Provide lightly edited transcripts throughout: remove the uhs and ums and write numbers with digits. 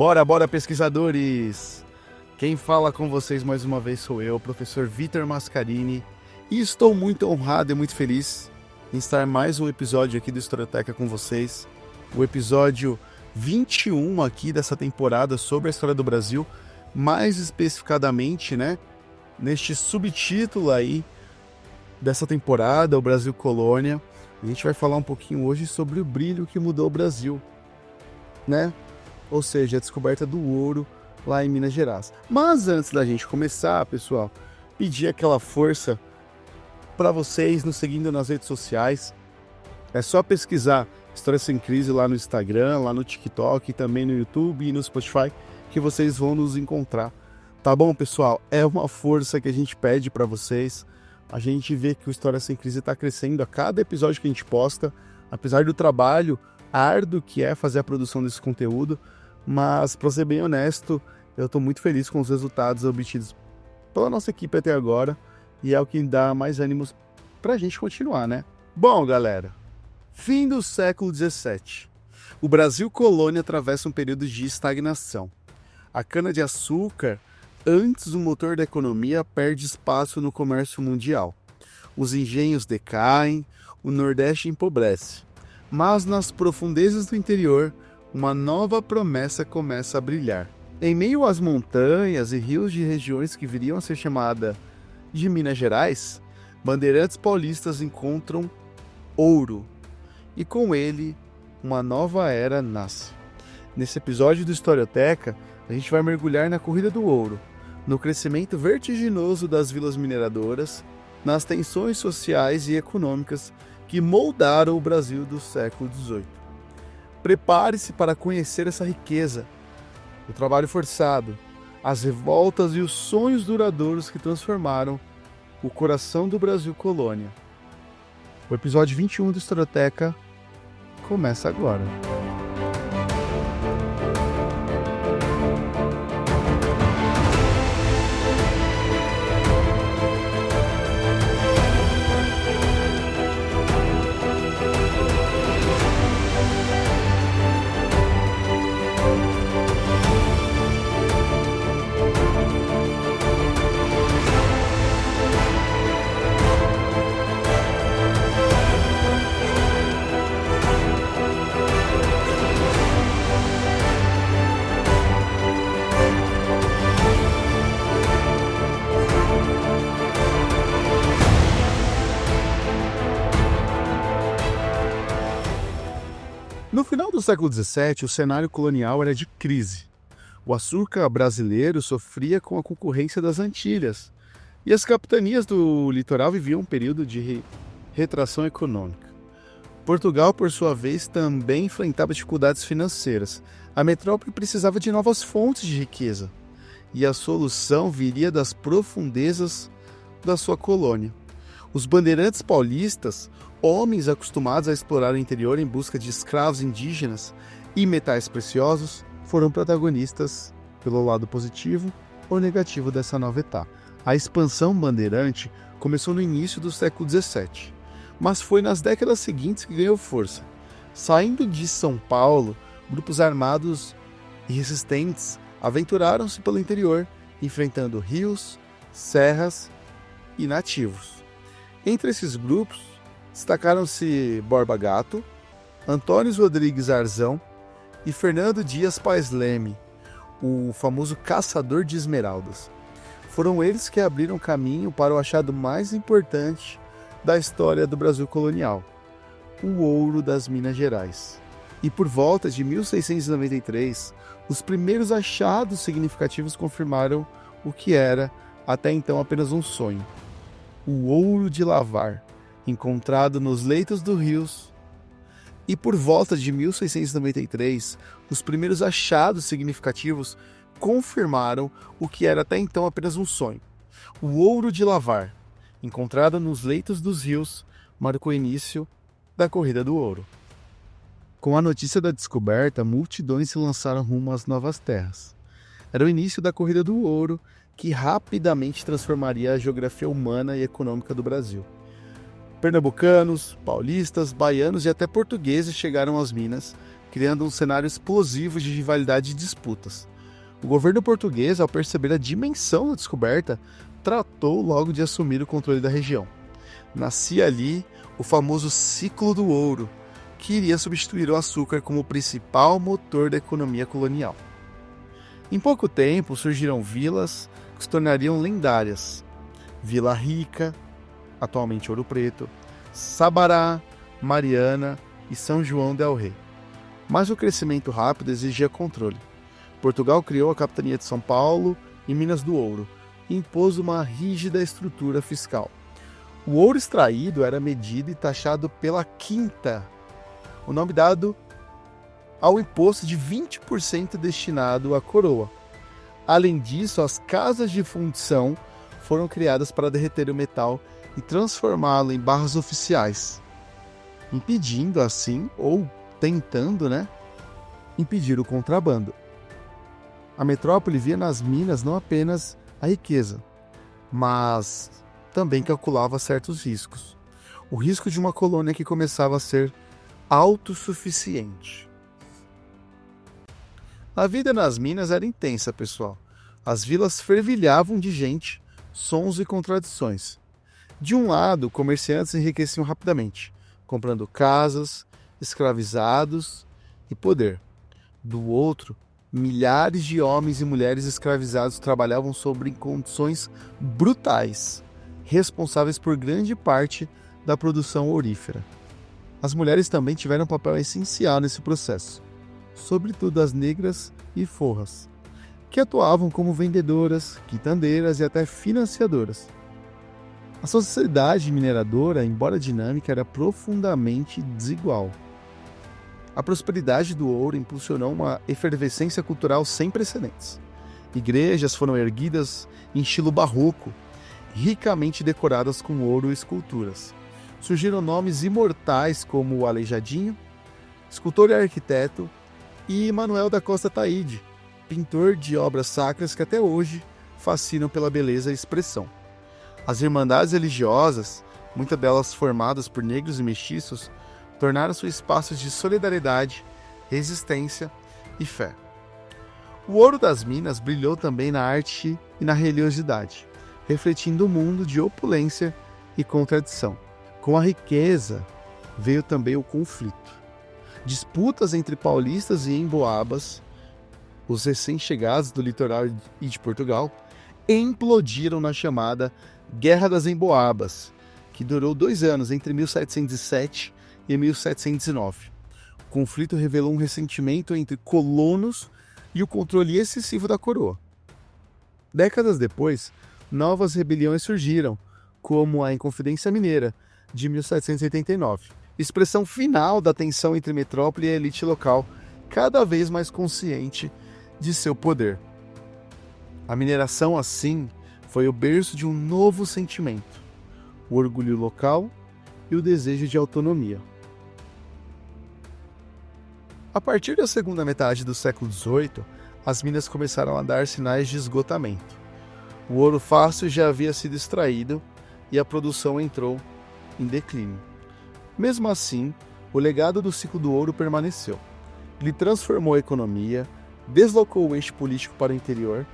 Bora, pesquisadores! Quem fala com vocês mais uma vez sou eu, professor Vitor Mascarini, e estou muito honrado e muito feliz em estar mais um episódio aqui do Historioteca com vocês, o episódio 21 aqui dessa temporada sobre a história do Brasil, mais especificadamente, neste subtítulo aí dessa temporada, o Brasil Colônia. A gente vai falar um pouquinho hoje sobre o brilho que mudou o Brasil, Ou seja, a descoberta do ouro lá em Minas Gerais. Mas antes da gente começar, pessoal, pedir aquela força para vocês nos seguindo nas redes sociais. É só pesquisar História Sem Crise lá no Instagram, lá no TikTok, também no YouTube e no Spotify, que vocês vão nos encontrar. Tá bom, pessoal? É uma força que a gente pede para vocês. A gente vê que o História Sem Crise está crescendo a cada episódio que a gente posta, apesar do trabalho árduo que é fazer a produção desse conteúdo, mas, para ser bem honesto, eu estou muito feliz com os resultados obtidos pela nossa equipe até agora, e é o que dá mais ânimos para a gente continuar, Bom, galera, fim do século XVII. O Brasil colônia atravessa um período de estagnação. A cana-de-açúcar, antes o motor da economia, perde espaço no comércio mundial. Os engenhos decaem, o Nordeste empobrece. Mas nas profundezas do interior, uma nova promessa começa a brilhar. Em meio às montanhas e rios de regiões que viriam a ser chamada de Minas Gerais, bandeirantes paulistas encontram ouro. E com ele, uma nova era nasce. Nesse episódio do Historioteca, a gente vai mergulhar na corrida do ouro, no crescimento vertiginoso das vilas mineradoras, nas tensões sociais e econômicas que moldaram o Brasil do século XVIII. Prepare-se para conhecer essa riqueza, o trabalho forçado, as revoltas e os sonhos duradouros que transformaram o coração do Brasil colônia. O episódio 21 do Historioteca começa agora. No final do século XVII, o cenário colonial era de crise. O açúcar brasileiro sofria com a concorrência das Antilhas, e as capitanias do litoral viviam um período de retração econômica. Portugal, por sua vez, também enfrentava dificuldades financeiras. A metrópole precisava de novas fontes de riqueza, e a solução viria das profundezas da sua colônia. Os bandeirantes paulistas, homens acostumados a explorar o interior em busca de escravos indígenas e metais preciosos, foram protagonistas pelo lado positivo ou negativo dessa nova etapa. A expansão bandeirante começou no início do século XVII, mas foi nas décadas seguintes que ganhou força. Saindo de São Paulo, grupos armados e resistentes aventuraram-se pelo interior, enfrentando rios, serras e nativos. Entre esses grupos, destacaram-se Borba Gato, Antônio Rodrigues Arzão e Fernando Dias Paes Leme, o famoso caçador de esmeraldas. Foram eles que abriram caminho para o achado mais importante da história do Brasil colonial, o ouro das Minas Gerais. E por volta de 1693, os primeiros achados significativos confirmaram o que era, até então, apenas um sonho: o ouro de lavar, encontrado nos leitos dos rios. E por volta de 1693, os primeiros achados significativos confirmaram o que era até então apenas um sonho. O ouro de lavar, encontrado nos leitos dos rios, marcou o início da corrida do ouro. Com a notícia da descoberta, multidões se lançaram rumo às novas terras. Era o início da corrida do ouro, que rapidamente transformaria a geografia humana e econômica do Brasil. Pernambucanos, paulistas, baianos e até portugueses chegaram às minas, criando um cenário explosivo de rivalidade e disputas. O governo português, ao perceber a dimensão da descoberta, tratou logo de assumir o controle da região. Nascia ali o famoso ciclo do ouro, que iria substituir o açúcar como principal motor da economia colonial. Em pouco tempo surgiram vilas que se tornariam lendárias. Vila Rica, atualmente Ouro Preto, Sabará, Mariana e São João del Rei. Mas o crescimento rápido exigia controle. Portugal criou a capitania de São Paulo e Minas do Ouro e impôs uma rígida estrutura fiscal. O ouro extraído era medido e taxado pela quinta, o nome dado ao imposto de 20% destinado à coroa. Além disso, as casas de fundição foram criadas para derreter o metal e transformá-lo em barras oficiais, impedindo assim, ou tentando, impedir o contrabando. A metrópole via nas minas não apenas a riqueza, mas também calculava certos riscos. O risco de uma colônia que começava a ser autossuficiente. A vida nas minas era intensa, pessoal. As vilas fervilhavam de gente, sons e contradições. De um lado, comerciantes enriqueciam rapidamente, comprando casas, escravizados e poder. Do outro, milhares de homens e mulheres escravizados trabalhavam sob condições brutais, responsáveis por grande parte da produção ourífera. As mulheres também tiveram um papel essencial nesse processo, sobretudo as negras e forras, que atuavam como vendedoras, quitandeiras e até financiadoras. A sociedade mineradora, embora dinâmica, era profundamente desigual. A prosperidade do ouro impulsionou uma efervescência cultural sem precedentes. Igrejas foram erguidas em estilo barroco, ricamente decoradas com ouro e esculturas. Surgiram nomes imortais como o Aleijadinho, escultor e arquiteto, e Manuel da Costa Taide, pintor de obras sacras que até hoje fascinam pela beleza e expressão. As irmandades religiosas, muitas delas formadas por negros e mestiços, tornaram-se espaços de solidariedade, resistência e fé. O ouro das minas brilhou também na arte e na religiosidade, refletindo um mundo de opulência e contradição. Com a riqueza veio também o conflito. Disputas entre paulistas e emboabas, os recém-chegados do litoral e de Portugal, implodiram na chamada Guerra das Emboabas, que durou 2 anos, entre 1707 e 1709. O conflito revelou um ressentimento entre colonos e o controle excessivo da coroa. Décadas depois, novas rebeliões surgiram, como a Inconfidência Mineira, de 1789, expressão final da tensão entre metrópole e a elite local, cada vez mais consciente de seu poder. A mineração, assim, foi o berço de um novo sentimento, o orgulho local e o desejo de autonomia. A partir da segunda metade do século XVIII, as minas começaram a dar sinais de esgotamento. O ouro fácil já havia sido extraído e a produção entrou em declínio. Mesmo assim, o legado do ciclo do ouro permaneceu. Ele transformou a economia, deslocou o eixo político para o interior,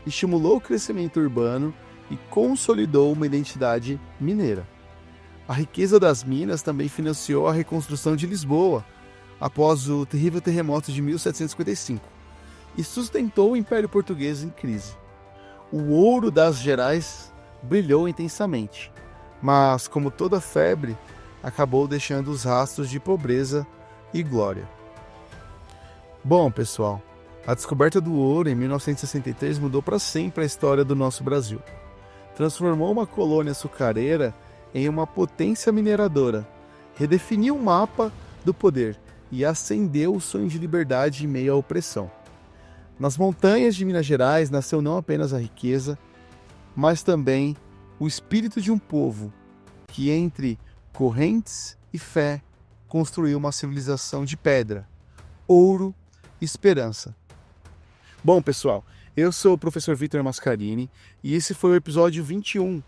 estimulou o crescimento urbano e consolidou uma identidade mineira. A riqueza das minas também financiou a reconstrução de Lisboa, após o terrível terremoto de 1755, e sustentou o Império Português em crise. O ouro das Gerais brilhou intensamente, mas, como toda febre, acabou deixando os rastros de pobreza e glória. Bom, pessoal, a descoberta do ouro em 1963 mudou para sempre a história do nosso Brasil. Transformou uma colônia açucareira em uma potência mineradora, redefiniu o mapa do poder e acendeu o sonho de liberdade em meio à opressão. Nas montanhas de Minas Gerais nasceu não apenas a riqueza, mas também o espírito de um povo que, entre correntes e fé, construiu uma civilização de pedra, ouro e esperança. Bom, pessoal, eu sou o professor Vitor Mascarini e esse foi o episódio 21,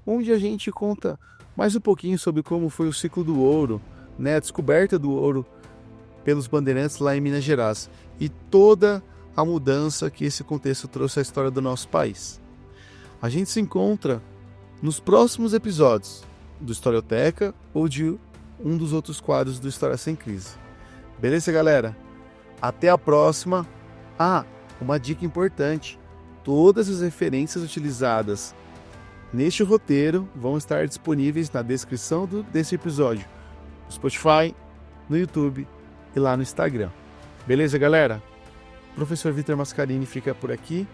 onde a gente conta mais um pouquinho sobre como foi o ciclo do ouro, a descoberta do ouro pelos bandeirantes lá em Minas Gerais e toda a mudança que esse contexto trouxe à história do nosso país. A gente se encontra nos próximos episódios do Historioteca ou de um dos outros quadros do História Sem Crise. Beleza, galera? Até a próxima. Uma dica importante. Todas as referências utilizadas neste roteiro vão estar disponíveis na descrição desse episódio, no Spotify, no YouTube e lá no Instagram. Beleza, galera? O professor Vitor Mascarini fica por aqui.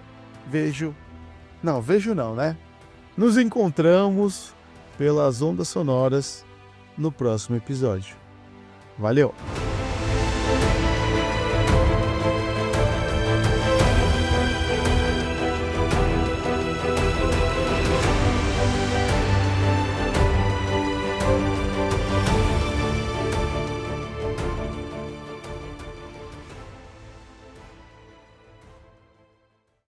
Nos encontramos pelas ondas sonoras no próximo episódio. Valeu!